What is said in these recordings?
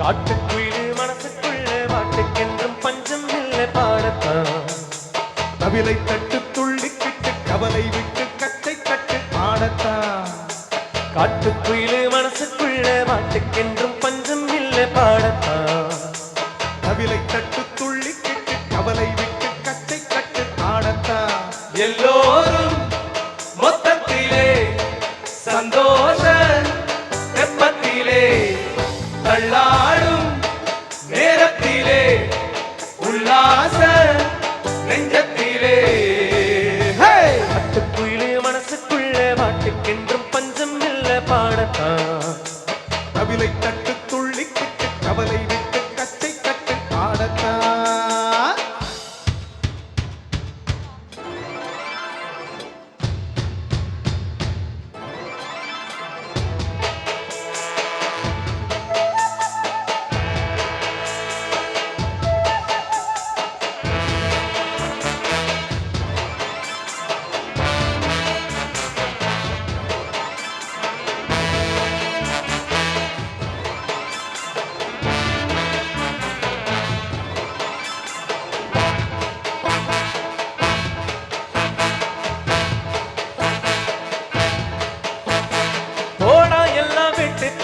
காட்டுக்குயிலு மனசுக்குள்ள வாட்டுக்கென்றும் பஞ்சம் இல்லை பாடத்தான். தவிலை தட்டு துள்ளிக்கிட்டு கவலை விட்டு கட்டை கட்டு ஆடத்தான். காட்டுக்குயிலு மனசுக்குள்ள வாட்டுக்கென்றும் பஞ்சம் இல்லை பாடத்தான். தவிலை தட்டு துள்ளிக்கிட்டு கவலை விட்டு கட்டை கட்டு ஆடத்தான். எல்லோரும் மொத்தத்திலே சந்தோஷ தெப்பத்திலே தள்ளாடும் நேரத்திலே உல்லாச நெஞ்சத்திலே காட்டுக்குயிலு மனசுக்குள்ள வாட்டுக்கென்றும் பஞ்சம் இல்லை பாடத்தான். தவிலை தட்டு துள்ளிக்கிட்டு கவலை விட்டு கட்டை கட்டு ஆடத்தான்.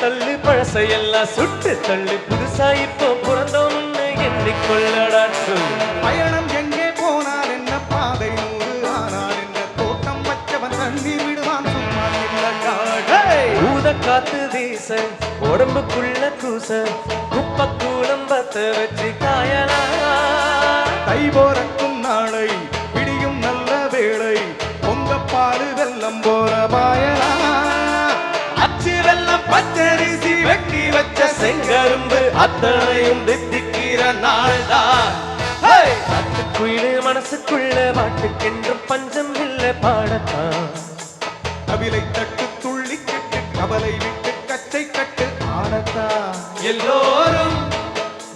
தள்ளு பழசையெல்லாம் சுட்டு தள்ளு புதுசா இப்போ பிறந்தோம்னு எண்ணிக்கொள்ளடா சொல்லு. பயணம் எங்கே போனால் என்ன பாதை 100 ஆனால் என்ன தோட்டம் வச்சவன் தண்ணீர் விடுவான் சும்மா ஊத காத்து வீச உடம்புக்குள்ள கூச குப்பை கூடம் பத்த வச்சு காயலாம். தை போறக்கும் நாளை விடியும் நல்ல வேளை பொங்க பாடு வெள்ளம் போற பாயலாம். அச்சு வெள்ளம் பச்சரிசி வெட்டி வச்ச செங்கரும்பு அத்தனையும் தித்திக்கிற நாள்தான். காட்டுக்குயிலு மனசுக்குள்ள வாட்டுக்கென்றும் பஞ்சம் இல்லை பாடத்தான். கவிலை தட்டு துள்ளி கட்டு கவலை விட்டு கச்சை கட்டு ஆடத்தான். எல்லோரும்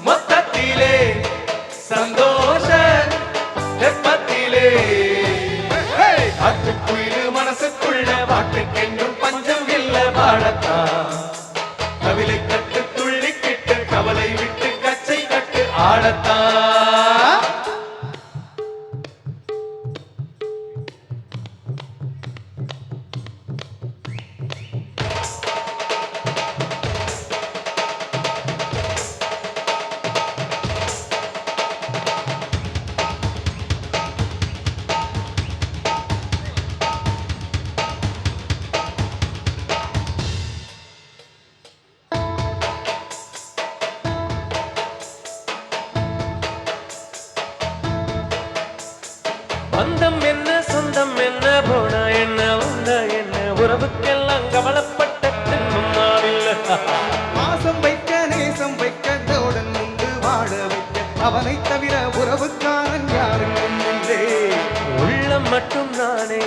மொத்தத்திலே சந்தோஷ தெப்பத்திலே காட்டுக்குயிலு மனசுக்குள்ள வாட்டுக்கென்றும் பஞ்சம் இல்லை பாடத்தான். கவிலை கட்டு துள்ளி கிட்டு கவலை விட்டு கச்சை கட்டு ஆடத்தான். பந்தம் என்ன சொந்தம் என்ன போனா என்ன வந்தா என்ன உறவுக்கெல்லாம் கவலைப்பட்ட தின்னும் நாளில்லை. மாசம் வைக்க நேசம் வைக்க தோடன் முண்டு வாழ வைக்க அவனை தவிர உறவுக்காரன் யாருக்கும் இல்லை. உள்ளம் மட்டும் நானே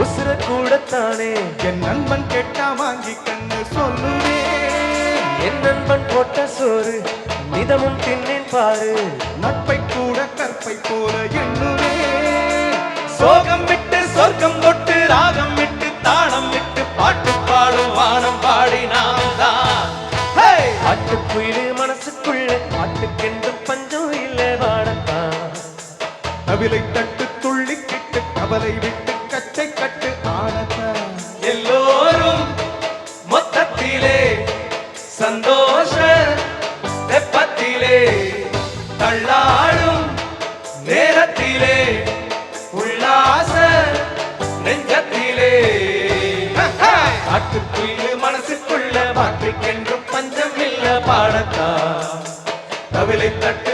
உசுர கூடத்தானே என் நண்பன் கேட்டா வாங்கி கண்ணு சொல்லுவேன். என் நண்பன் போட்ட சோறு நிதமும் தின்னேன் பாரு. நட்பை கூட கற்பை போல எண்ணுவேன். சோகம் விட்டு சொர்க்கம் தொட்டு ராகம் விட்டு தாளம் விட்டு பாட்டு பாடும் வானம் பாடி நாம் தான். காட்டுக்குயிலு மனசுக்குள்ள பாட்டுக்கென்றும் பஞ்சம் இல்லை பாடத்தான். கவிலை தட்டு துள்ளி கிட்டு கவலை விட்டு கச்சை கட்டு ஆடத்தான். எல்லோரும் மொத்தத்திலே சந்தோஷ தெப்பத்திலே தள்ளாடும் நேரத்திலே உல்லாச நெஞ்சத்திலே காட்டுக்குயிலு மனசுக்குள்ள வாட்டுக்கென்றும் பஞ்சம் இல்லை பாடத்தான். கவிலை தட்டு